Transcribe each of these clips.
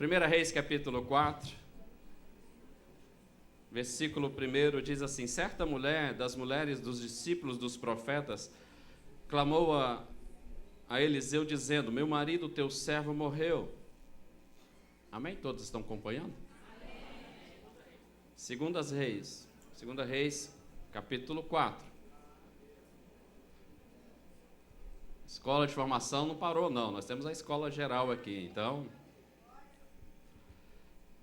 1 Reis, capítulo 4, versículo 1 diz assim: certa mulher das mulheres dos discípulos dos profetas clamou a Eliseu dizendo: meu marido, teu servo, morreu. Amém? Todos estão acompanhando? Segunda Reis, capítulo 4. Escola de formação não parou, não. Nós temos a escola geral aqui, então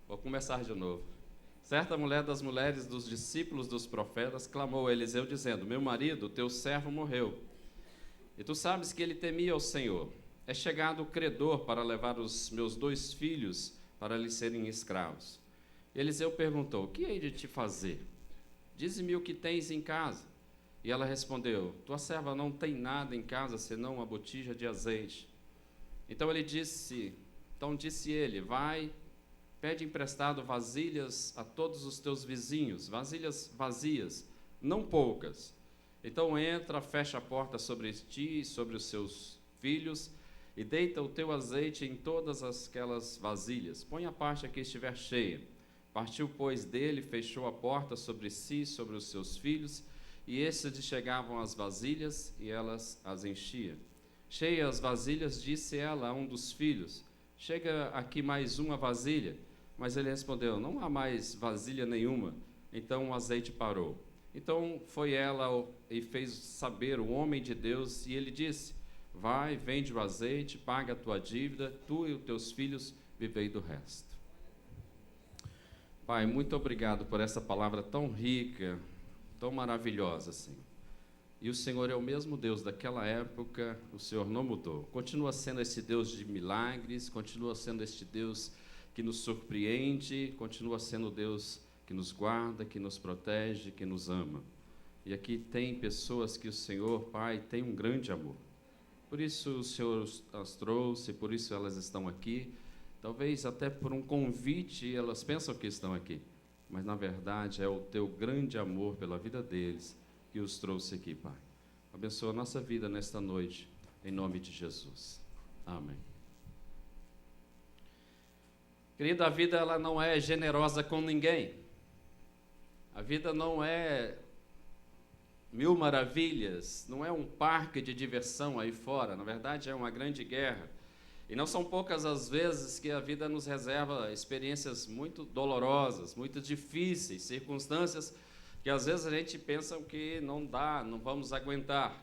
vou começar de novo. Certa mulher das mulheres dos discípulos dos profetas clamou a Eliseu dizendo: meu marido, teu servo, morreu. E tu sabes que ele temia ao Senhor. É chegado o credor para levar os meus 2 filhos para lhe serem escravos. Eliseu perguntou: o que hei de te fazer? Dize-me o que tens em casa. E ela respondeu: tua serva não tem nada em casa senão uma botija de azeite. Então disse ele: vai, pede emprestado vasilhas a todos os teus vizinhos, vasilhas vazias, não poucas. Então entra, fecha a porta sobre ti e sobre os seus filhos, e deita o teu azeite em todas aquelas vasilhas. Põe a parte a que estiver cheia. Partiu, pois, dele, fechou a porta sobre si e sobre os seus filhos, e estes chegavam as vasilhas, e elas as enchia. Cheia as vasilhas, disse ela a um dos filhos: chega aqui mais uma vasilha. Mas ele respondeu: não há mais vasilha nenhuma. Então o azeite parou. Então foi ela e fez saber o homem de Deus, e ele disse: vai, vende o azeite, paga a tua dívida, tu e os teus filhos vivei do resto. Pai, muito obrigado por essa palavra tão rica, tão maravilhosa, Senhor. E o Senhor é o mesmo Deus daquela época, o Senhor não mudou. Continua sendo esse Deus de milagres, continua sendo este Deus que nos surpreende, continua sendo o Deus que nos guarda, que nos protege, que nos ama. E aqui tem pessoas que o Senhor, Pai, tem um grande amor. Por isso o Senhor as trouxe, por isso elas estão aqui. Talvez até por um convite elas pensam que estão aqui, mas na verdade é o teu grande amor pela vida deles que os trouxe aqui, Pai. Abençoa a nossa vida nesta noite, em nome de Jesus. Amém. Querido, a vida ela não é generosa com ninguém. A vida não é mil maravilhas, não é um parque de diversão aí fora. Na verdade, é uma grande guerra. E não são poucas as vezes que a vida nos reserva experiências muito dolorosas, muito difíceis, circunstâncias que às vezes a gente pensa que não dá, não vamos aguentar.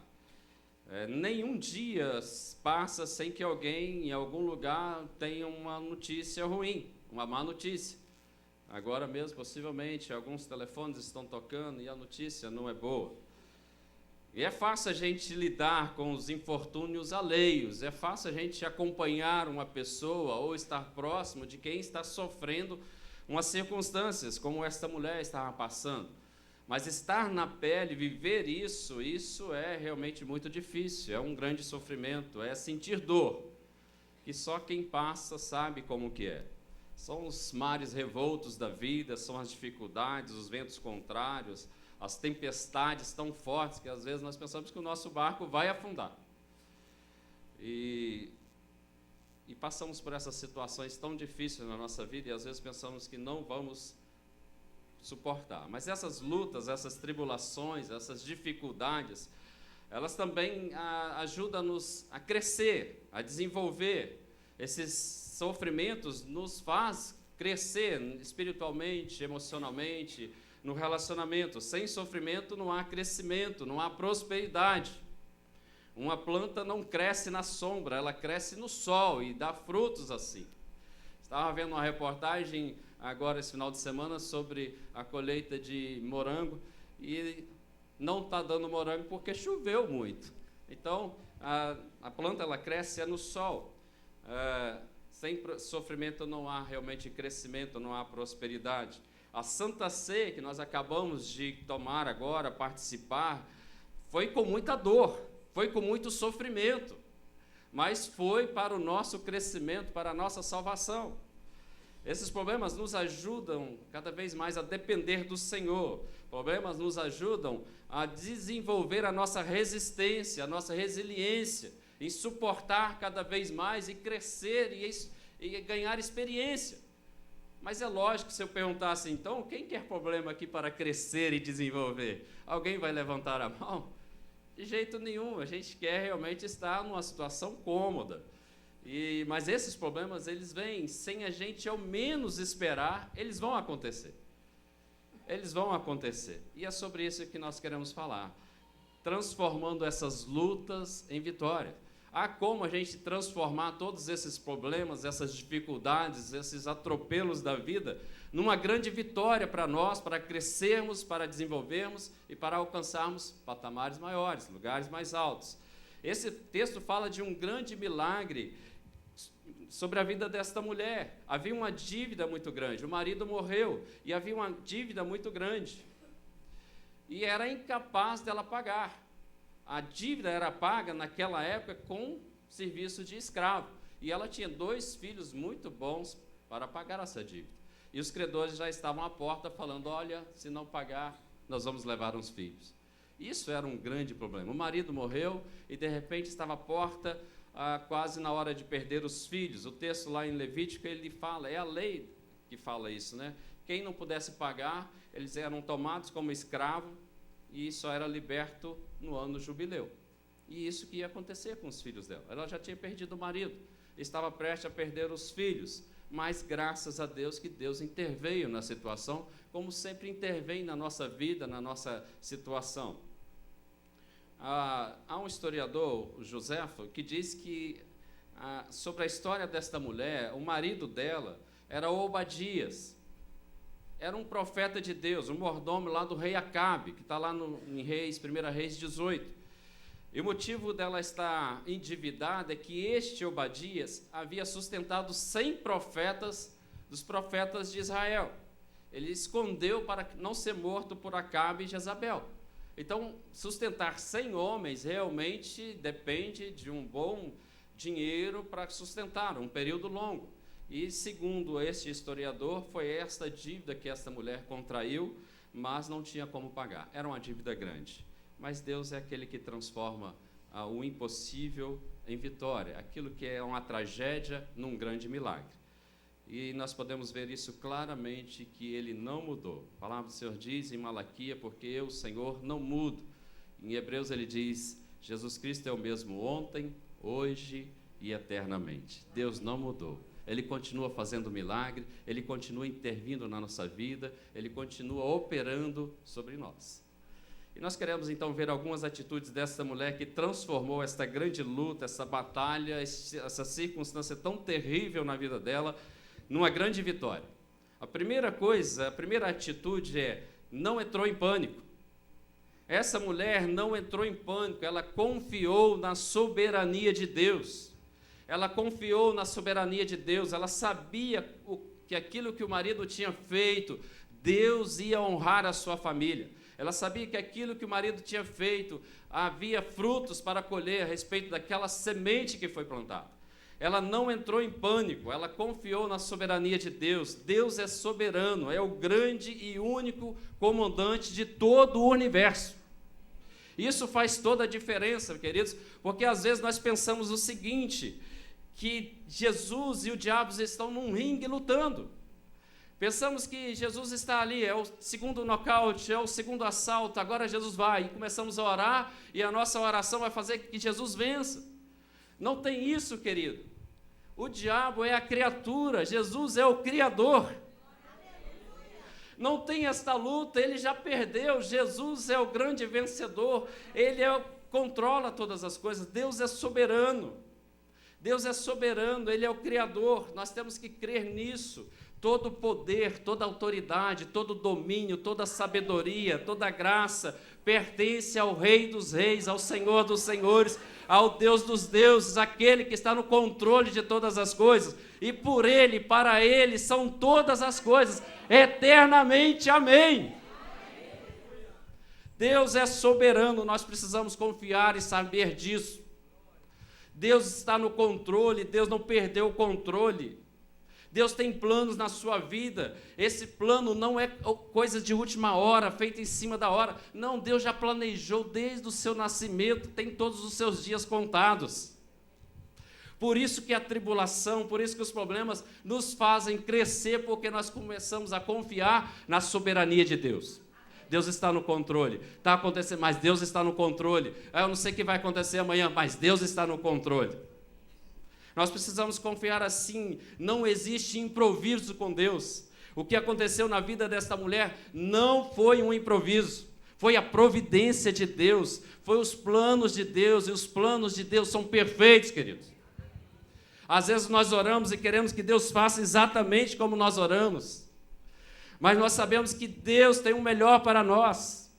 Nenhum dia passa sem que alguém em algum lugar tenha uma notícia ruim, uma má notícia. Agora mesmo, possivelmente, alguns telefones estão tocando e a notícia não é boa. E é fácil a gente lidar com os infortúnios alheios, é fácil a gente acompanhar uma pessoa ou estar próximo de quem está sofrendo umas circunstâncias, como esta mulher estava passando. Mas estar na pele, viver isso é realmente muito difícil, é um grande sofrimento, é sentir dor, que só quem passa sabe como que é. São os mares revoltos da vida, são as dificuldades, os ventos contrários, as tempestades tão fortes que às vezes nós pensamos que o nosso barco vai afundar. E passamos por essas situações tão difíceis na nossa vida e às vezes pensamos que não vamos suportar. Mas essas lutas, essas tribulações, essas dificuldades, elas também ajudam-nos a crescer, a desenvolver. Esses sofrimentos nos faz crescer espiritualmente, emocionalmente, no relacionamento. Sem sofrimento não há crescimento, não há prosperidade. Uma planta não cresce na sombra, ela cresce no sol e dá frutos assim. Estava vendo uma reportagem agora esse final de semana sobre a colheita de morango e não está dando morango porque choveu muito. Então, a planta ela cresce no sol. Sem sofrimento não há realmente crescimento, não há prosperidade. A Santa Ceia que nós acabamos de tomar agora, participar, foi com muita dor, foi com muito sofrimento, mas foi para o nosso crescimento, para a nossa salvação. Esses problemas nos ajudam cada vez mais a depender do Senhor. Problemas nos ajudam a desenvolver a nossa resistência, a nossa resiliência, em suportar cada vez mais e crescer e ganhar experiência. Mas é lógico que se eu perguntasse, então, quem quer problema aqui para crescer e desenvolver? Alguém vai levantar a mão? De jeito nenhum, a gente quer realmente estar numa situação cômoda. Mas esses problemas, eles vêm sem a gente ao menos esperar, eles vão acontecer. Eles vão acontecer. E é sobre isso que nós queremos falar. Transformando essas lutas em vitória. Há como a gente transformar todos esses problemas, essas dificuldades, esses atropelos da vida, numa grande vitória para nós, para crescermos, para desenvolvermos e para alcançarmos patamares maiores, lugares mais altos. Esse texto fala de um grande milagre sobre a vida desta mulher. Havia uma dívida muito grande, o marido morreu e havia uma dívida muito grande. E era incapaz dela pagar. A dívida era paga naquela época com serviço de escravo. E ela tinha 2 filhos muito bons para pagar essa dívida. E os credores já estavam à porta falando, olha, se não pagar, nós vamos levar uns filhos. Isso era um grande problema. O marido morreu e, de repente, estava à porta, quase na hora de perder os filhos. O texto lá em Levítico, ele fala, é a lei que fala isso, né? Quem não pudesse pagar, eles eram tomados como escravo e só era liberto no ano jubileu. E isso que ia acontecer com os filhos dela. Ela já tinha perdido o marido, estava prestes a perder os filhos, mas graças a Deus que Deus interveio na situação, como sempre intervém na nossa vida, na nossa situação. Há um historiador, o Joséfo, que diz que sobre a história desta mulher, o marido dela era Obadias. Era um profeta de Deus, um mordomo lá do rei Acabe, que está lá em 1 Reis 18. E o motivo dela estar endividada é que este Obadias havia sustentado 100 profetas dos profetas de Israel. Ele escondeu para não ser morto por Acabe e Jezabel. Então, sustentar 100 homens realmente depende de um bom dinheiro para sustentar, um período longo. E, segundo este historiador, foi esta dívida que esta mulher contraiu, mas não tinha como pagar. Era uma dívida grande. Mas Deus é aquele que transforma o impossível em vitória, aquilo que é uma tragédia num grande milagre. E nós podemos ver isso claramente, que ele não mudou. A palavra do Senhor diz em Malaquia, porque eu, Senhor, não mudo. Em Hebreus ele diz, Jesus Cristo é o mesmo ontem, hoje e eternamente. Deus não mudou. Ele continua fazendo milagre, ele continua intervindo na nossa vida, ele continua operando sobre nós. E nós queremos então ver algumas atitudes dessa mulher que transformou esta grande luta, essa batalha, essa circunstância tão terrível na vida dela, numa grande vitória. A primeira atitude é, não entrou em pânico. Essa mulher não entrou em pânico, ela confiou na soberania de Deus. Ela confiou na soberania de Deus, ela sabia que aquilo que o marido tinha feito, Deus ia honrar a sua família. Ela sabia que aquilo que o marido tinha feito, havia frutos para colher a respeito daquela semente que foi plantada. Ela não entrou em pânico, ela confiou na soberania de Deus. Deus é soberano, é o grande e único comandante de todo o universo. Isso faz toda a diferença, queridos, porque às vezes nós pensamos o seguinte, que Jesus e o diabo estão num ringue lutando. Pensamos que Jesus está ali, é o segundo nocaute, é o segundo assalto, agora Jesus vai, e começamos a orar, e a nossa oração vai fazer que Jesus vença. Não tem isso, querido. O diabo é a criatura, Jesus é o Criador. Não tem esta luta, ele já perdeu, Jesus é o grande vencedor, ele controla todas as coisas, Deus é soberano. Deus é soberano, ele é o Criador, nós temos que crer nisso. Todo o poder, toda a autoridade, todo o domínio, toda a sabedoria, toda a graça pertence ao Rei dos Reis, ao Senhor dos Senhores, ao Deus dos deuses, aquele que está no controle de todas as coisas. E por Ele, para Ele, são todas as coisas, eternamente. Amém. Deus é soberano, nós precisamos confiar e saber disso. Deus está no controle, Deus não perdeu o controle. Deus tem planos na sua vida. Esse plano não é coisa de última hora, feita em cima da hora. Não, Deus já planejou desde o seu nascimento, tem todos os seus dias contados. Por isso que a tribulação, por isso que os problemas nos fazem crescer, porque nós começamos a confiar na soberania de Deus. Deus está no controle. Está acontecendo, mas Deus está no controle. Eu não sei o que vai acontecer amanhã, mas Deus está no controle. Nós precisamos confiar assim. Não existe improviso com Deus. O que aconteceu na vida desta mulher não foi um improviso. Foi a providência de Deus. Foi os planos de Deus. E os planos de Deus são perfeitos, queridos. Às vezes nós oramos e queremos que Deus faça exatamente como nós oramos. Mas nós sabemos que Deus tem o melhor para nós.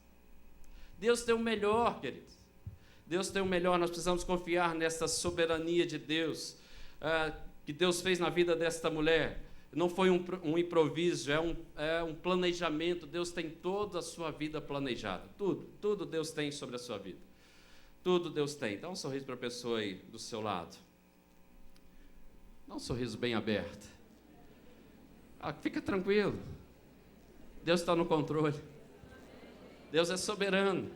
Deus tem o melhor, queridos. Deus tem o melhor. Nós precisamos confiar nessa soberania de Deus, que Deus fez na vida desta mulher. Não foi um improviso, é um planejamento. Deus tem toda a sua vida planejada. Tudo Deus tem sobre a sua vida. Tudo Deus tem. Dá um sorriso para a pessoa aí do seu lado. Dá um sorriso bem aberto. Fica tranquilo. Deus está no controle. Deus é soberano.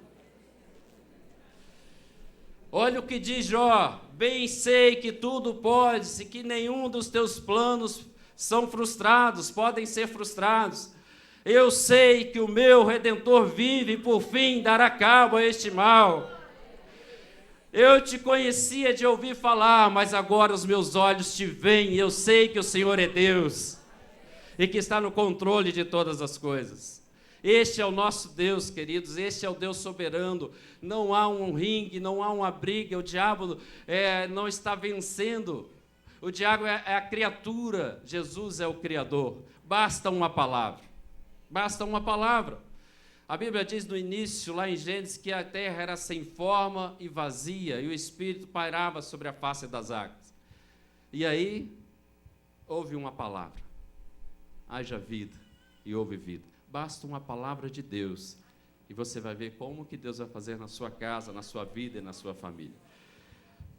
Olha o que diz Jó: bem sei que tudo podes e que nenhum dos teus planos são frustrados, podem ser frustrados. Eu sei que o meu Redentor vive e por fim dará cabo a este mal. Eu te conhecia de ouvir falar, mas agora os meus olhos te veem e eu sei que o Senhor é Deus e que está no controle de todas as coisas. Este é o nosso Deus, queridos, este é o Deus soberano. Não há um ringue, não há uma briga, o diabo não está vencendo. O diabo é a criatura, Jesus é o Criador. Basta uma palavra, basta uma palavra. A Bíblia diz no início, lá em Gênesis, que a terra era sem forma e vazia, e o Espírito pairava sobre a face das águas. E aí, houve uma palavra. Haja vida, e houve vida. Basta uma palavra de Deus, e você vai ver como que Deus vai fazer na sua casa, na sua vida e na sua família.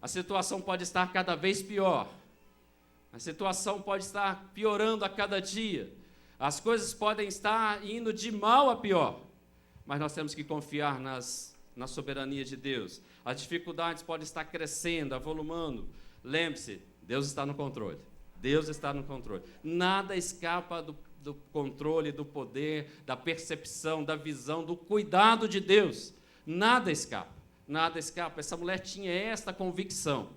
A situação pode estar cada vez pior. A situação pode estar piorando a cada dia. As coisas podem estar indo de mal a pior. Mas nós temos que confiar na soberania de Deus. As dificuldades podem estar crescendo, avolumando. Lembre-se, Deus está no controle. Deus está no controle. Nada escapa do controle, do poder, da percepção, da visão, do cuidado de Deus. Nada escapa. Nada escapa. Essa mulher tinha esta convicção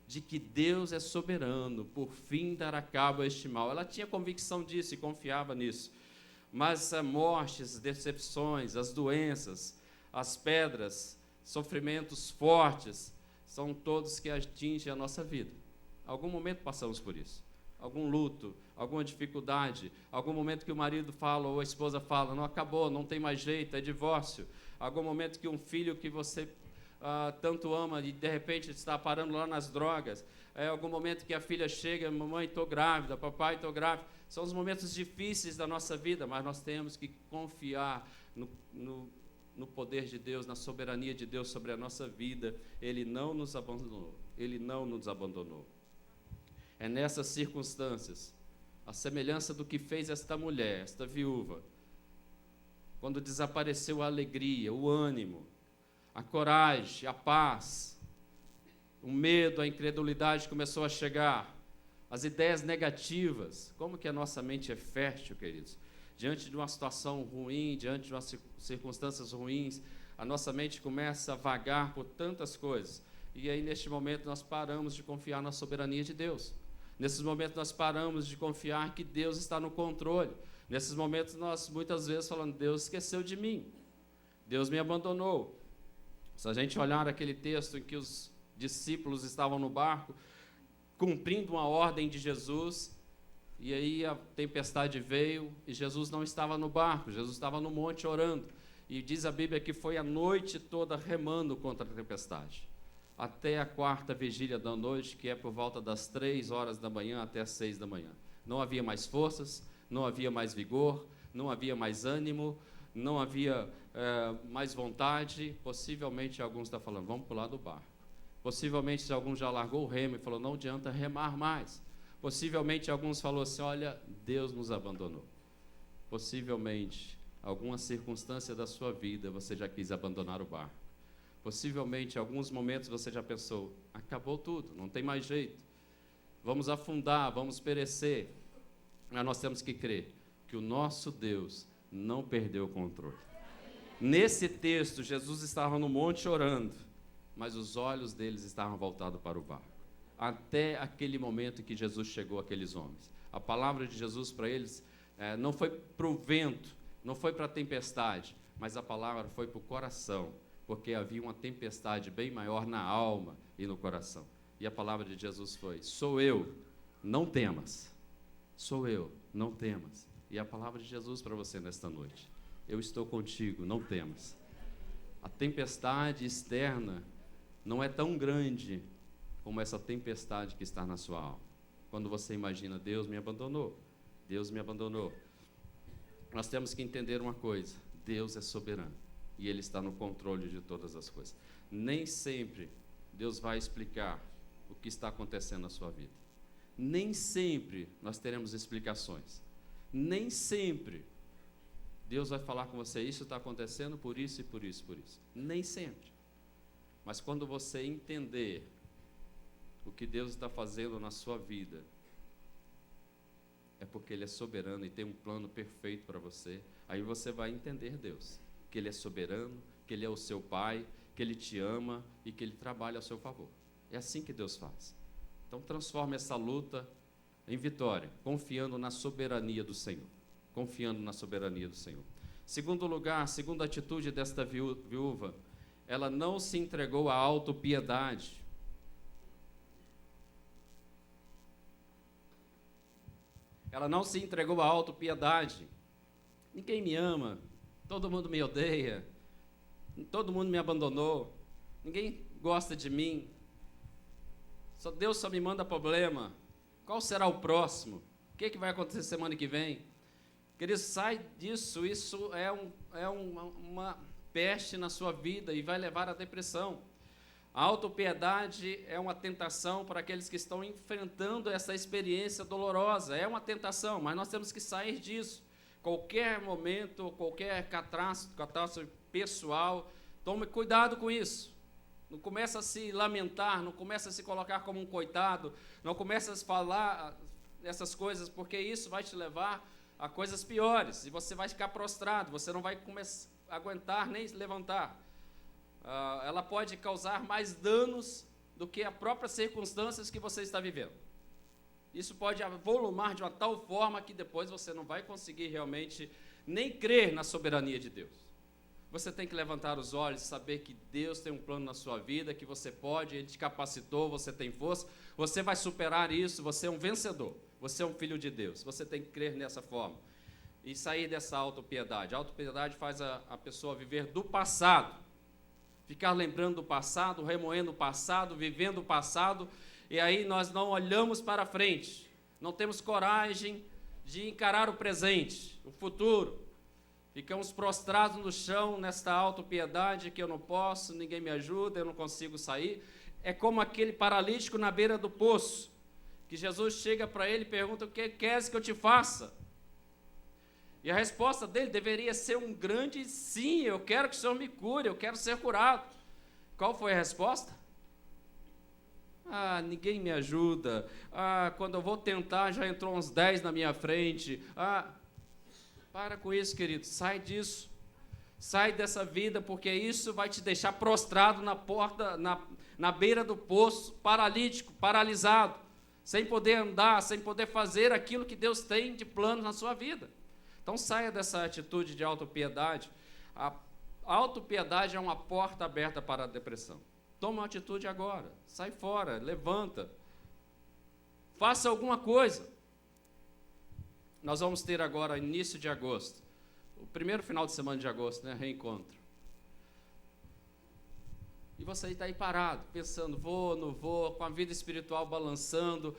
de que Deus é soberano, por fim dará cabo a este mal. Ela tinha convicção disso e confiava nisso. Mas as mortes, as decepções, as doenças, as pedras, sofrimentos fortes, são todos que atingem a nossa vida. Algum momento passamos por isso. Algum luto, alguma dificuldade, algum momento que o marido fala ou a esposa fala, não acabou, não tem mais jeito, é divórcio. Algum momento que um filho que você tanto ama e de repente está parando lá nas drogas. Algum momento que a filha chega, mamãe, estou grávida, papai, estou grávida. São os momentos difíceis da nossa vida, mas nós temos que confiar no poder de Deus, na soberania de Deus sobre a nossa vida. Ele não nos abandonou. Ele não nos abandonou. É nessas circunstâncias, a semelhança do que fez esta mulher, esta viúva, quando desapareceu a alegria, o ânimo, a coragem, a paz, o medo, a incredulidade começou a chegar, as ideias negativas. Como que a nossa mente é fértil, queridos? Diante de uma situação ruim, diante de umas circunstâncias ruins, a nossa mente começa a vagar por tantas coisas. E aí, neste momento, nós paramos de confiar na soberania de Deus. Nesses momentos, nós paramos de confiar que Deus está no controle. Nesses momentos, nós muitas vezes falamos, Deus esqueceu de mim. Deus me abandonou. Se a gente olhar aquele texto em que os discípulos estavam no barco, cumprindo uma ordem de Jesus, e aí a tempestade veio, e Jesus não estava no barco, Jesus estava no monte orando. E diz a Bíblia que foi a noite toda remando contra a tempestade, até a quarta vigília da noite, que é por volta das 3 horas da manhã até as 6 da manhã. Não havia mais forças, não havia mais vigor, não havia mais ânimo, não havia mais vontade. Possivelmente alguns estão falando, vamos pular do barco. Possivelmente alguns já largou o remo e falou, não adianta remar mais. Possivelmente alguns falaram assim, olha, Deus nos abandonou. Possivelmente, alguma circunstância da sua vida, você já quis abandonar o barco. Possivelmente, em alguns momentos você já pensou, acabou tudo, não tem mais jeito. Vamos afundar, vamos perecer. Mas nós temos que crer que o nosso Deus não perdeu o controle. Nesse texto, Jesus estava no monte orando, mas os olhos deles estavam voltados para o barco. Até aquele momento em que Jesus chegou àqueles homens. A palavra de Jesus para eles não foi para o vento, não foi para a tempestade, mas a palavra foi para o coração, porque havia uma tempestade bem maior na alma e no coração. E a palavra de Jesus foi: sou eu, não temas. Sou eu, não temas. E a palavra de Jesus para você nesta noite: eu estou contigo, não temas. A tempestade externa não é tão grande como essa tempestade que está na sua alma. Quando você imagina, Deus me abandonou, Deus me abandonou. Nós temos que entender uma coisa: Deus é soberano e Ele está no controle de todas as coisas. Nem sempre Deus vai explicar o que está acontecendo na sua vida. Nem sempre nós teremos explicações. Nem sempre Deus vai falar com você: isso está acontecendo por isso e por isso, por isso. Nem sempre. Mas quando você entender o que Deus está fazendo na sua vida, é porque Ele é soberano e tem um plano perfeito para você. Aí você vai entender Deus, que Ele é soberano, que Ele é o seu Pai, que Ele te ama e que Ele trabalha a seu favor. É assim que Deus faz. Então transforme essa luta em vitória, confiando na soberania do Senhor. Confiando na soberania do Senhor. Segundo lugar, segunda atitude desta viúva, ela não se entregou à autopiedade. Ela não se entregou à autopiedade. Ninguém me ama, todo mundo me odeia, todo mundo me abandonou, ninguém gosta de mim, Deus só me manda problema. Qual será o próximo? O que vai acontecer semana que vem? Querido, sai disso, isso é uma peste na sua vida e vai levar à depressão. A autopiedade é uma tentação para aqueles que estão enfrentando essa experiência dolorosa. É uma tentação, mas nós temos que sair disso. Qualquer momento, qualquer catástrofe pessoal, tome cuidado com isso. Não começa a se lamentar, não começa a se colocar como um coitado, não começa a falar essas coisas, porque isso vai te levar a coisas piores, e você vai ficar prostrado, você não vai aguentar nem se levantar. Ela pode causar mais danos do que as próprias circunstâncias que você está vivendo. Isso pode avolumar de uma tal forma que depois você não vai conseguir realmente nem crer na soberania de Deus. Você tem que levantar os olhos e saber que Deus tem um plano na sua vida, que você pode, Ele te capacitou, você tem força, você vai superar isso, você é um vencedor, você é um filho de Deus, você tem que crer nessa forma e sair dessa autopiedade. A autopiedade faz a pessoa viver do passado, ficar lembrando do passado, remoendo o passado, vivendo o passado, e aí nós não olhamos para frente, não temos coragem de encarar o presente, o futuro. Ficamos prostrados no chão, nesta autopiedade, que eu não posso, ninguém me ajuda, eu não consigo sair. É como aquele paralítico na beira do poço, que Jesus chega para ele e pergunta: o que queres que eu te faça? E a resposta dele deveria ser um grande sim: eu quero que o Senhor me cure, eu quero ser curado. Qual foi a resposta? Ninguém me ajuda. Quando eu vou tentar, já entrou uns 10 na minha frente. Para com isso, querido, sai disso, sai dessa vida, porque isso vai te deixar prostrado na porta, na beira do poço, paralítico, paralisado, sem poder andar, sem poder fazer aquilo que Deus tem de plano na sua vida. Então saia dessa atitude de autopiedade. A autopiedade é uma porta aberta para a depressão. Toma uma atitude agora, sai fora, levanta, faça alguma coisa. Nós vamos ter agora, início de agosto, o primeiro final de semana de agosto, né, reencontro. E você está aí parado, pensando, vou, não vou, com a vida espiritual balançando,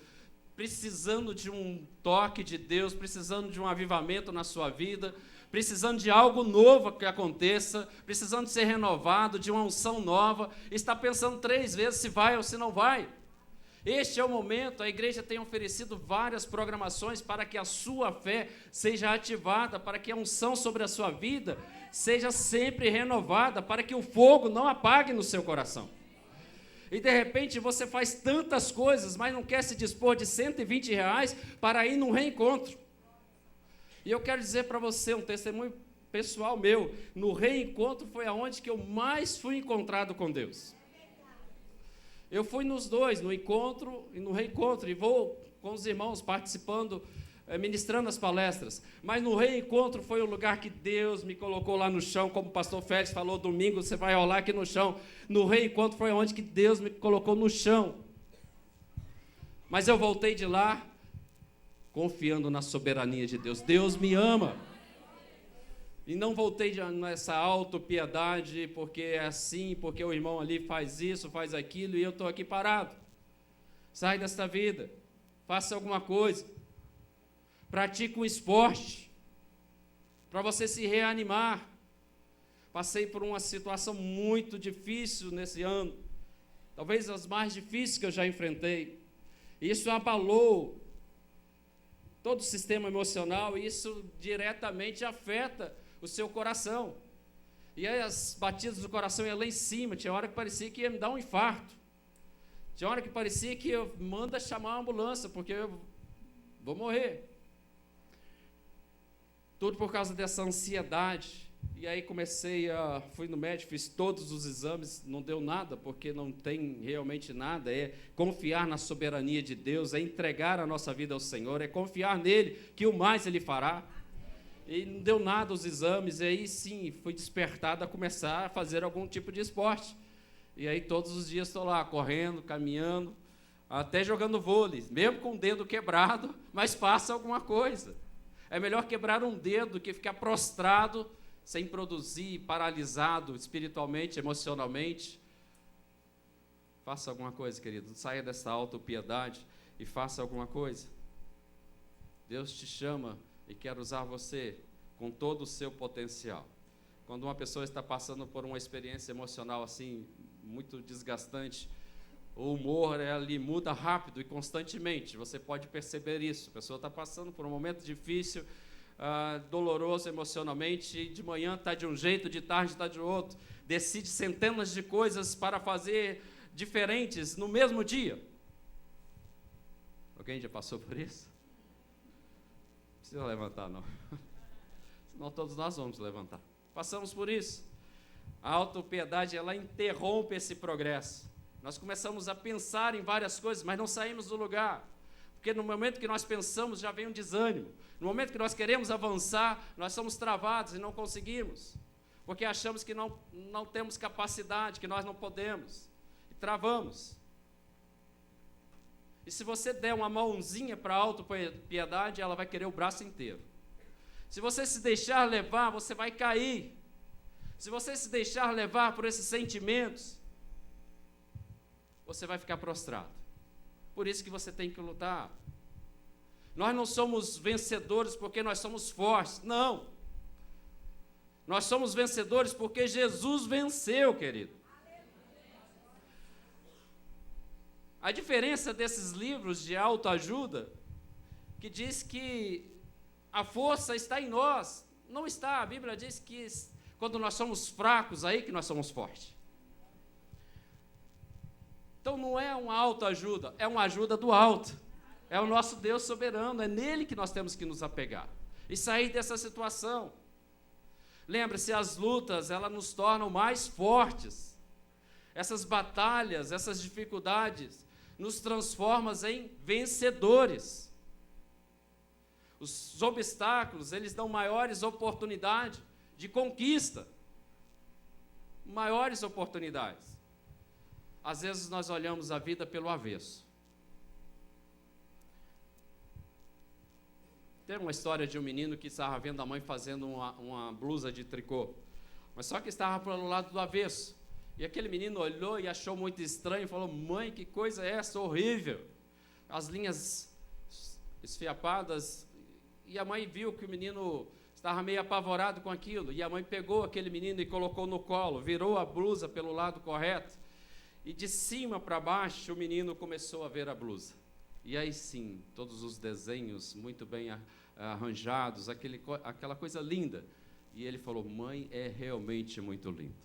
precisando de um toque de Deus, precisando de um avivamento na sua vida, precisando de algo novo que aconteça, precisando de ser renovado, de uma unção nova, está pensando 3 vezes se vai ou se não vai. Este é o momento, a igreja tem oferecido várias programações para que a sua fé seja ativada, para que a unção sobre a sua vida seja sempre renovada, para que o fogo não apague no seu coração. E de repente você faz tantas coisas, mas não quer se dispor de R$120 para ir num reencontro. E eu quero dizer para você um testemunho pessoal meu, no reencontro foi aonde que eu mais fui encontrado com Deus. Eu fui nos dois, no encontro e no reencontro, e vou com os irmãos participando, ministrando as palestras, mas no reencontro foi o lugar que Deus me colocou lá no chão, como o pastor Félix falou, domingo você vai rolar aqui no chão. No reencontro foi onde que Deus me colocou no chão. Mas eu voltei de lá confiando na soberania de Deus. Deus me ama. E não voltei nessa autopiedade, porque é assim, porque o irmão ali faz isso, faz aquilo, e eu estou aqui parado. Sai desta vida, faça alguma coisa. Pratique um esporte, para você se reanimar. Passei por uma situação muito difícil nesse ano, talvez as mais difíceis que eu já enfrentei. Isso abalou todo o sistema emocional, e isso diretamente afeta o seu coração. E aí as batidas do coração iam lá em cima, tinha hora que parecia que ia me dar um infarto. Tinha hora que parecia que eu manda chamar uma ambulância, porque eu vou morrer. Tudo por causa dessa ansiedade. E aí fui no médico, fiz todos os exames, não deu nada, porque não tem realmente nada. É confiar na soberania de Deus, é entregar a nossa vida ao Senhor, é confiar nele, que o mais ele fará. E não deu nada os exames, e aí sim, fui despertado a começar a fazer algum tipo de esporte. E aí todos os dias estou lá, correndo, caminhando, até jogando vôlei, mesmo com o dedo quebrado, mas faça alguma coisa. É melhor quebrar um dedo do que ficar prostrado, sem produzir, paralisado espiritualmente, emocionalmente. Faça alguma coisa, querido. Saia dessa autopiedade e faça alguma coisa. Deus te chama e quer usar você com todo o seu potencial. Quando uma pessoa está passando por uma experiência emocional assim, muito desgastante, o humor ali muda rápido e constantemente, você pode perceber isso. A pessoa está passando por um momento difícil, doloroso emocionalmente, de manhã está de um jeito, de tarde está de outro, decide centenas de coisas para fazer diferentes no mesmo dia. Alguém já passou por isso? Não precisa levantar, não. Senão todos nós vamos levantar. Passamos por isso. A autopiedade, ela interrompe esse progresso. Nós começamos a pensar em várias coisas, mas não saímos do lugar. Porque no momento que nós pensamos, já vem um desânimo. No momento que nós queremos avançar, nós somos travados e não conseguimos. Porque achamos que não temos capacidade, que nós não podemos. E travamos. E se você der uma mãozinha para a autopiedade, ela vai querer o braço inteiro. Se você se deixar levar, você vai cair. Se você se deixar levar por esses sentimentos, você vai ficar prostrado. Por isso que você tem que lutar. Nós não somos vencedores porque nós somos fortes. Não. Nós somos vencedores porque Jesus venceu, querido. A diferença desses livros de autoajuda, que diz que a força está em nós, não está. A Bíblia diz que quando nós somos fracos, aí que nós somos fortes. Então não é uma autoajuda, é uma ajuda do alto. É o nosso Deus soberano, é nele que nós temos que nos apegar e sair dessa situação. Lembre-se, as lutas, elas nos tornam mais fortes. Essas batalhas, essas dificuldades, nos transformam em vencedores. Os obstáculos, eles dão maiores oportunidades de conquista. Maiores oportunidades. Às vezes nós olhamos a vida pelo avesso. Tem uma história de um menino que estava vendo a mãe fazendo uma blusa de tricô, mas só que estava pelo lado do avesso. E aquele menino olhou e achou muito estranho e falou: mãe, que coisa é essa, horrível. As linhas esfiapadas. E a mãe viu que o menino estava meio apavorado com aquilo. E a mãe pegou aquele menino e colocou no colo, virou a blusa pelo lado correto. E de cima para baixo o menino começou a ver a blusa. E aí sim, todos os desenhos muito bem arranjados, aquela coisa linda. E ele falou: mãe, é realmente muito lindo.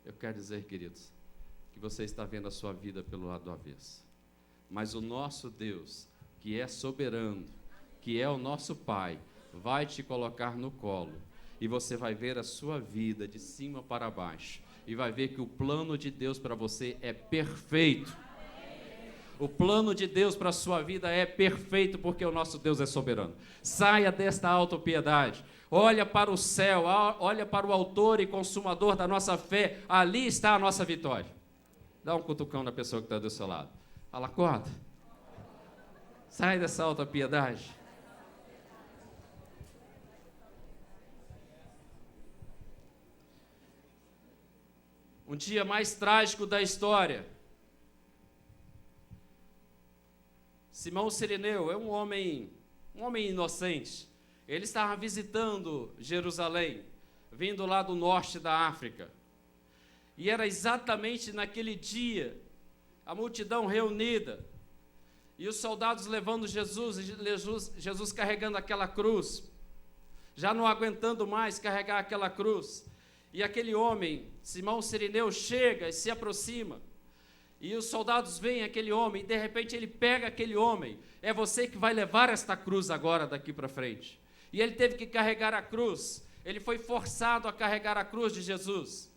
Eu quero dizer, queridos, que você está vendo a sua vida pelo lado do avesso. Mas o nosso Deus, que é soberano, que é o nosso Pai, vai te colocar no colo. E você vai ver a sua vida de cima para baixo. E vai ver que o plano de Deus para você é perfeito. O plano de Deus para a sua vida é perfeito, porque o nosso Deus é soberano. Saia desta autopiedade. Olha para o céu, olha para o autor e consumador da nossa fé. Ali está a nossa vitória. Dá um cutucão na pessoa que está do seu lado. Fala: acorda. Sai dessa autopiedade. Um dia mais trágico da história. Simão Cireneu é um homem inocente. Ele estava visitando Jerusalém, vindo lá do norte da África. E era exatamente naquele dia, a multidão reunida, e os soldados levando Jesus carregando aquela cruz, já não aguentando mais carregar aquela cruz. E aquele homem, Simão Cireneu, chega e se aproxima. E os soldados veem aquele homem, e de repente ele pega aquele homem. É você que vai levar esta cruz agora, daqui para frente. E ele teve que carregar a cruz. Ele foi forçado a carregar a cruz de Jesus.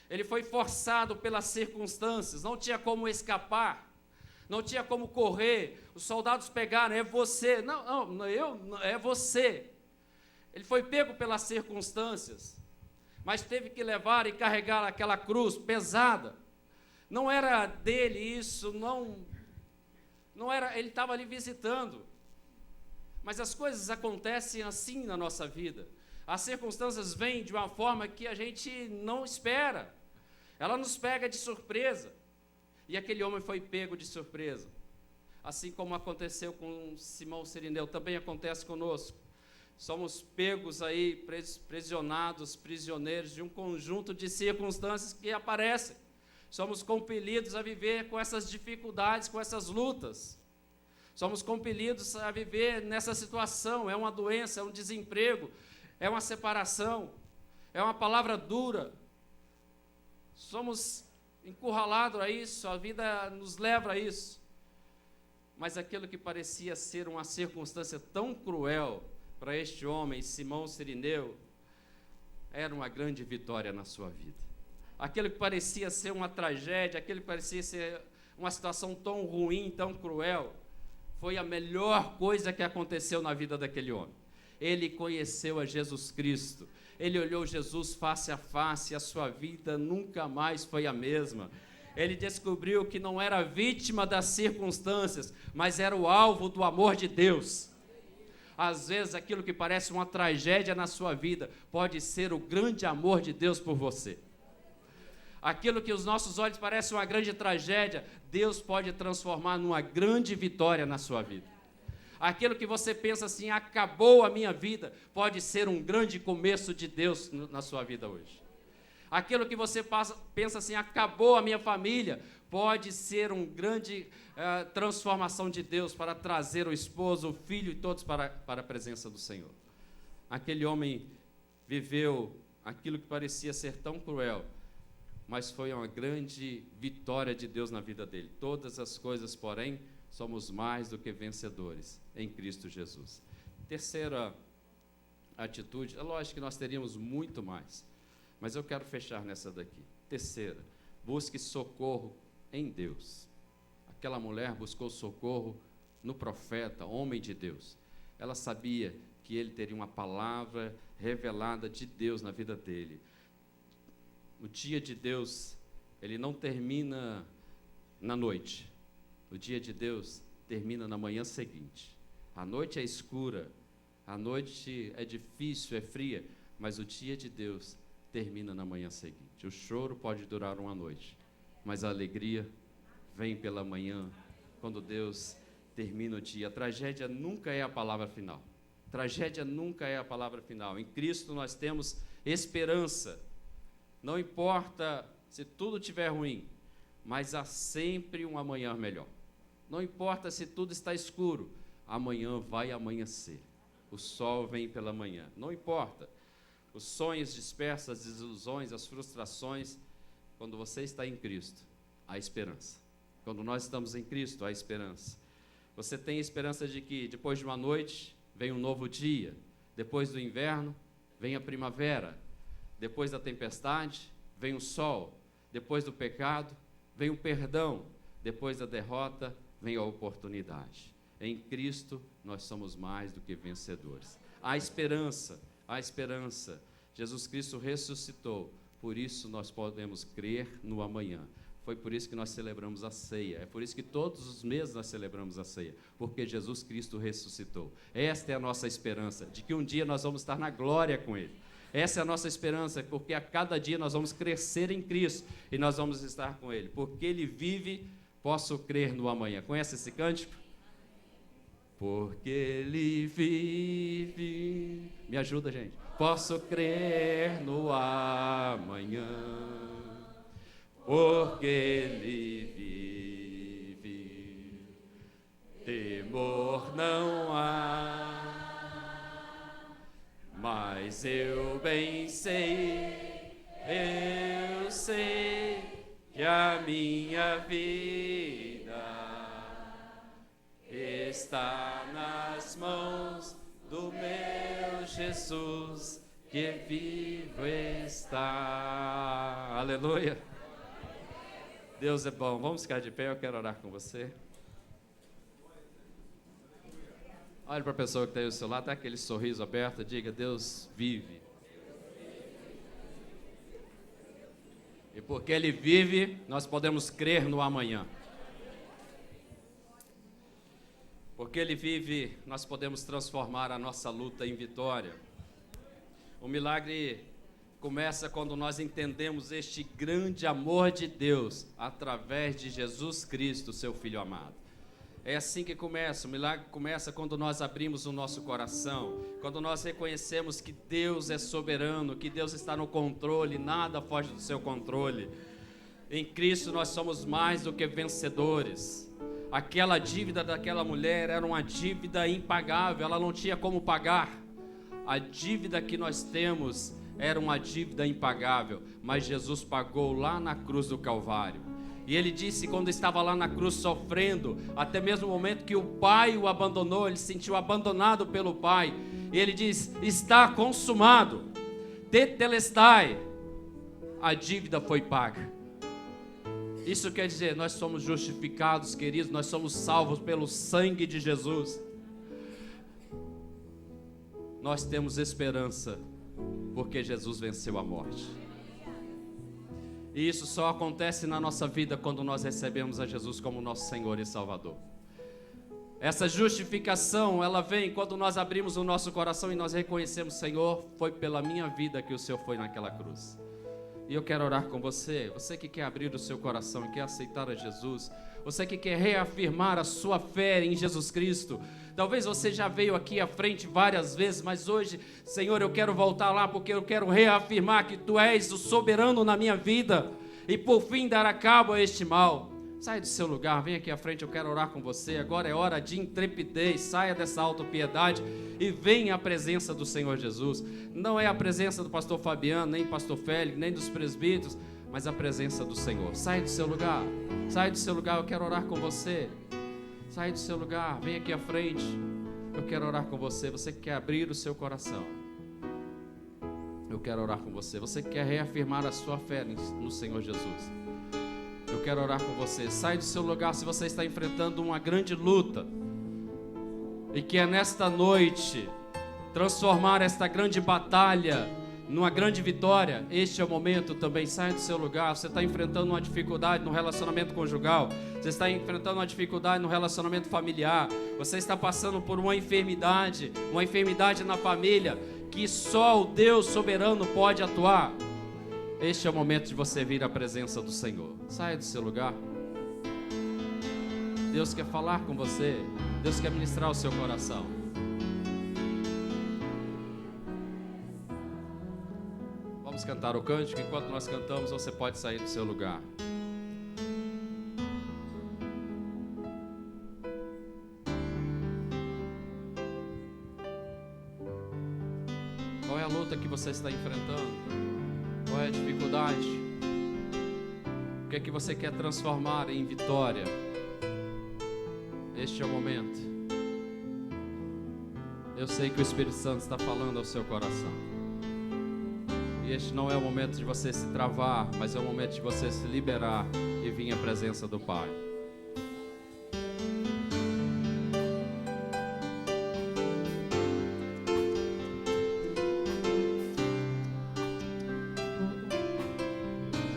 Ele foi forçado pelas circunstâncias, não tinha como escapar, não tinha como correr. Os soldados pegaram: é você. Não, é você. Ele foi pego pelas circunstâncias, mas teve que levar e carregar aquela cruz pesada. Não era dele isso, não era, ele estava ali visitando. Mas as coisas acontecem assim na nossa vida. As circunstâncias vêm de uma forma que a gente não espera. Ela nos pega de surpresa. E aquele homem foi pego de surpresa. Assim como aconteceu com Simão Cireneu, também acontece conosco. Somos pegos aí, prisioneiros de um conjunto de circunstâncias que aparecem. Somos compelidos a viver com essas dificuldades, com essas lutas. Somos compelidos a viver nessa situação. É uma doença, é um desemprego, é uma separação, é uma palavra dura. Somos encurralados a isso, a vida nos leva a isso. Mas aquilo que parecia ser uma circunstância tão cruel para este homem, Simão Cireneu, era uma grande vitória na sua vida. Aquilo que parecia ser uma tragédia, aquilo que parecia ser uma situação tão ruim, tão cruel, foi a melhor coisa que aconteceu na vida daquele homem. Ele conheceu a Jesus Cristo, ele olhou Jesus face a face, e a sua vida nunca mais foi a mesma. Ele descobriu que não era vítima das circunstâncias, mas era o alvo do amor de Deus. Às vezes aquilo que parece uma tragédia na sua vida pode ser o grande amor de Deus por você. Aquilo que os nossos olhos parecem uma grande tragédia, Deus pode transformar numa grande vitória na sua vida. Aquilo que você pensa assim: acabou a minha vida, pode ser um grande começo de Deus na sua vida hoje. Aquilo que você pensa assim: acabou a minha família, pode ser uma grande transformação de Deus para trazer o esposo, o filho e todos para a presença do Senhor. Aquele homem viveu aquilo que parecia ser tão cruel, mas foi uma grande vitória de Deus na vida dele. Todas as coisas, porém, somos mais do que vencedores em Cristo Jesus. Terceira atitude, é lógico que nós teríamos muito mais, mas eu quero fechar nessa daqui. Terceira, busque socorro em Deus. Aquela mulher buscou socorro no profeta, homem de Deus. Ela sabia que ele teria uma palavra revelada de Deus na vida dele. O dia de Deus, ele não termina na noite. O dia de Deus termina na manhã seguinte. A noite é escura, a noite é difícil, é fria, mas o dia de Deus termina na manhã seguinte. O choro pode durar uma noite, mas a alegria vem pela manhã, quando Deus termina o dia. A tragédia nunca é a palavra final. Tragédia nunca é a palavra final. Em Cristo nós temos esperança. Não importa se tudo estiver ruim, mas há sempre um amanhã melhor. Não importa se tudo está escuro, amanhã vai amanhecer. O sol vem pela manhã. Não importa. os sonhos dispersos, as desilusões, as frustrações. Quando você está em Cristo, há esperança. Quando nós estamos em Cristo, há esperança. Você tem esperança de que depois de uma noite vem um novo dia, depois do inverno vem a primavera, depois da tempestade vem o sol, depois do pecado vem o perdão, depois da derrota vem a oportunidade. Em Cristo nós somos mais do que vencedores. Há esperança, há esperança. Jesus Cristo ressuscitou, por isso nós podemos crer no amanhã. Foi por isso que nós celebramos a ceia, é por isso que todos os meses nós celebramos a ceia, porque Jesus Cristo ressuscitou. Esta é a nossa esperança, de que um dia nós vamos estar na glória com Ele. Essa é a nossa esperança, porque a cada dia nós vamos crescer em Cristo e nós vamos estar com Ele. Porque Ele vive, posso crer no amanhã. Conhece esse cântico? Porque Ele vive. Me ajuda, gente. Posso crer no amanhã. Porque Ele vive. Temor não há. Mas eu bem sei, eu sei que a minha vida está nas mãos do meu Jesus, que vivo está. Aleluia. Deus é bom. Vamos ficar de pé, eu quero orar com você. Olhe para a pessoa que está aí ao seu lado, dá aquele sorriso aberto, diga: Deus vive. E porque Ele vive, nós podemos crer no amanhã. Porque Ele vive, nós podemos transformar a nossa luta em vitória. O milagre começa quando nós entendemos este grande amor de Deus através de Jesus Cristo, seu Filho amado. É assim que começa, o milagre começa quando nós abrimos o nosso coração, quando nós reconhecemos que Deus é soberano, que Deus está no controle, nada foge do seu controle. Em Cristo nós somos mais do que vencedores. Aquela dívida daquela mulher era uma dívida impagável, ela não tinha como pagar. A dívida que nós temos era uma dívida impagável, mas Jesus pagou lá na cruz do Calvário. E ele disse, quando estava lá na cruz sofrendo, até mesmo o momento que o Pai o abandonou, ele se sentiu abandonado pelo Pai. E ele diz: está consumado, tetelestai, a dívida foi paga. Isso quer dizer, nós somos justificados, queridos, nós somos salvos pelo sangue de Jesus. Nós temos esperança, porque Jesus venceu a morte. E isso só acontece na nossa vida quando nós recebemos a Jesus como nosso Senhor e Salvador. Essa justificação, ela vem quando nós abrimos o nosso coração e nós reconhecemos: Senhor, foi pela minha vida que o Senhor foi naquela cruz. E eu quero orar com você, você que quer abrir o seu coração e quer aceitar a Jesus, você que quer reafirmar a sua fé em Jesus Cristo. Talvez você já veio aqui à frente várias vezes, mas hoje, Senhor, eu quero voltar lá porque eu quero reafirmar que Tu és o soberano na minha vida e por fim dar a cabo a este mal. Saia do seu lugar, vem aqui à frente, eu quero orar com você. Agora é hora de intrepidez, saia dessa autopiedade e venha à presença do Senhor Jesus. Não é a presença do pastor Fabiano, nem pastor Félix, nem dos presbíteros, mas a presença do Senhor. Saia do seu lugar, eu quero orar com você. Sai do seu lugar, vem aqui à frente, eu quero orar com você. Você que quer abrir o seu coração, eu quero orar com você. Você que quer reafirmar a sua fé no Senhor Jesus, eu quero orar com você. Sai do seu lugar se você está enfrentando uma grande luta e que é nesta noite transformar esta grande batalha numa grande vitória. Este é o momento também. Saia do seu lugar. Você está enfrentando uma dificuldade no relacionamento conjugal, você está enfrentando uma dificuldade no relacionamento familiar, você está passando por uma enfermidade na família, que só o Deus soberano pode atuar. Este é o momento de você vir à presença do Senhor. Saia do seu lugar. Deus quer falar com você, Deus quer ministrar o seu coração. Vamos cantar o cântico. Enquanto nós cantamos, você pode sair do seu lugar. Qual é a luta que você está enfrentando? Qual é a dificuldade? O que é que você quer transformar em vitória? Este é o momento. Eu sei que o Espírito Santo está falando ao seu coração. E este não é o momento de você se travar, mas é o momento de você se liberar e vir à presença do Pai.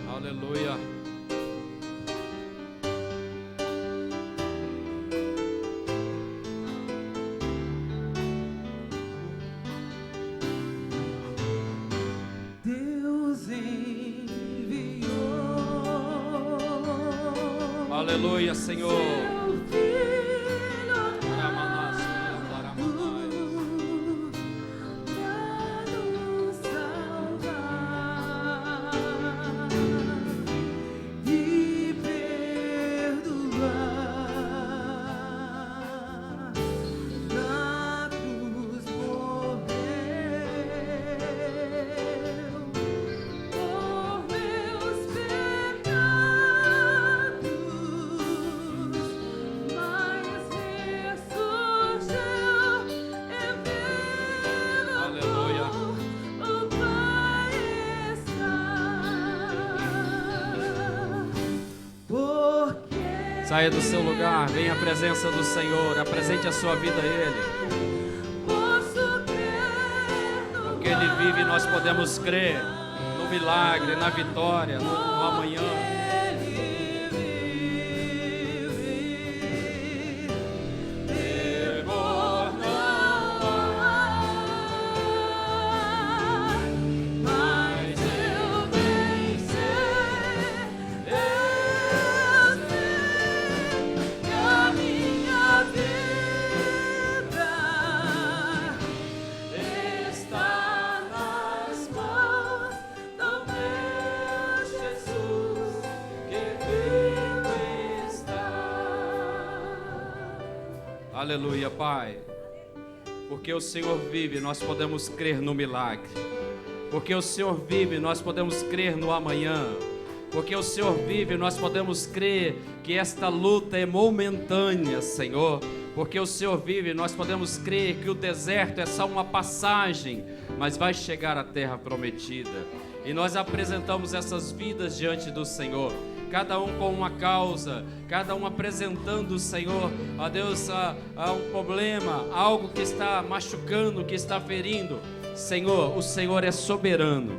Aleluia. Aleluia, Senhor. Saia do seu lugar, venha à presença do Senhor, apresente a sua vida a Ele. Porque Ele vive e nós podemos crer no milagre, na vitória, no amanhã. Aleluia, Pai. Porque o Senhor vive, nós podemos crer no milagre. Porque o Senhor vive, nós podemos crer no amanhã. Porque o Senhor vive, nós podemos crer que esta luta é momentânea, Senhor. Porque o Senhor vive, nós podemos crer que o deserto é só uma passagem, mas vai chegar à terra prometida. E nós apresentamos essas vidas diante do Senhor. Cada um com uma causa, cada um apresentando o Senhor, ó Deus, a um problema, algo que está machucando, que está ferindo. Senhor, o Senhor é soberano,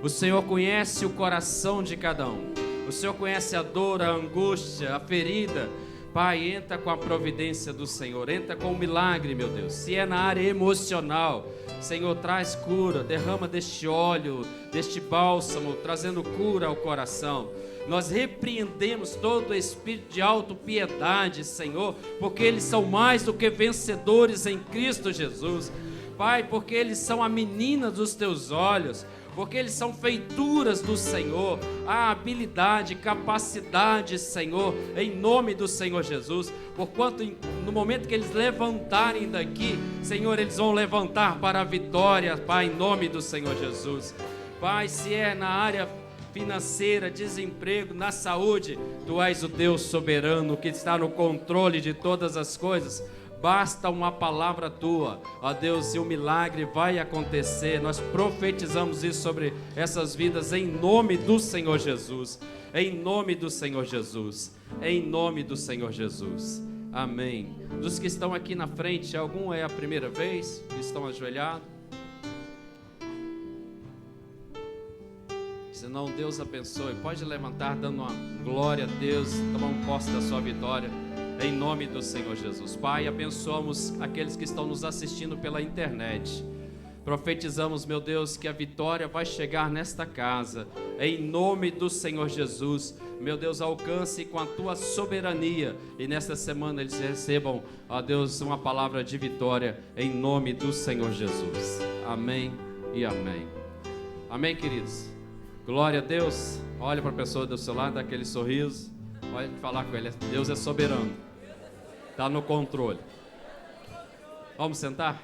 o Senhor conhece o coração de cada um, o Senhor conhece a dor, a angústia, a ferida. Pai, entra com a providência do Senhor, entra com o milagre, meu Deus. Se é na área emocional, Senhor, traz cura, derrama deste óleo, deste bálsamo, trazendo cura ao coração. Nós repreendemos todo espírito de autopiedade, Senhor, porque eles são mais do que vencedores em Cristo Jesus. Pai, porque eles são a menina dos teus olhos, porque eles são feituras do Senhor, a habilidade, capacidade, Senhor, em nome do Senhor Jesus. Porquanto no momento que eles levantarem daqui, Senhor, eles vão levantar para a vitória, Pai, em nome do Senhor Jesus. Pai, se é na área financeira, desemprego, na saúde, Tu és o Deus soberano que está no controle de todas as coisas. Basta uma palavra Tua, ó Deus, e o milagre vai acontecer. Nós profetizamos isso sobre essas vidas em nome do Senhor Jesus, em nome do Senhor Jesus, em nome do Senhor Jesus. Amém. Dos que estão aqui na frente, algum é a primeira vez que estão ajoelhados? Senão Deus abençoe. Pode levantar dando uma glória a Deus, tomar posse da sua vitória, em nome do Senhor Jesus. Pai, abençoamos aqueles que estão nos assistindo pela internet. Profetizamos, meu Deus, que a vitória vai chegar nesta casa, em nome do Senhor Jesus. Meu Deus, alcance com a Tua soberania, e nesta semana eles recebam, ó Deus, uma palavra de vitória, em nome do Senhor Jesus. Amém e amém. Amém, queridos. Glória a Deus. Olha para a pessoa do seu lado, dá aquele sorriso. Pode falar com ele. Deus é soberano. Está no controle. Vamos sentar?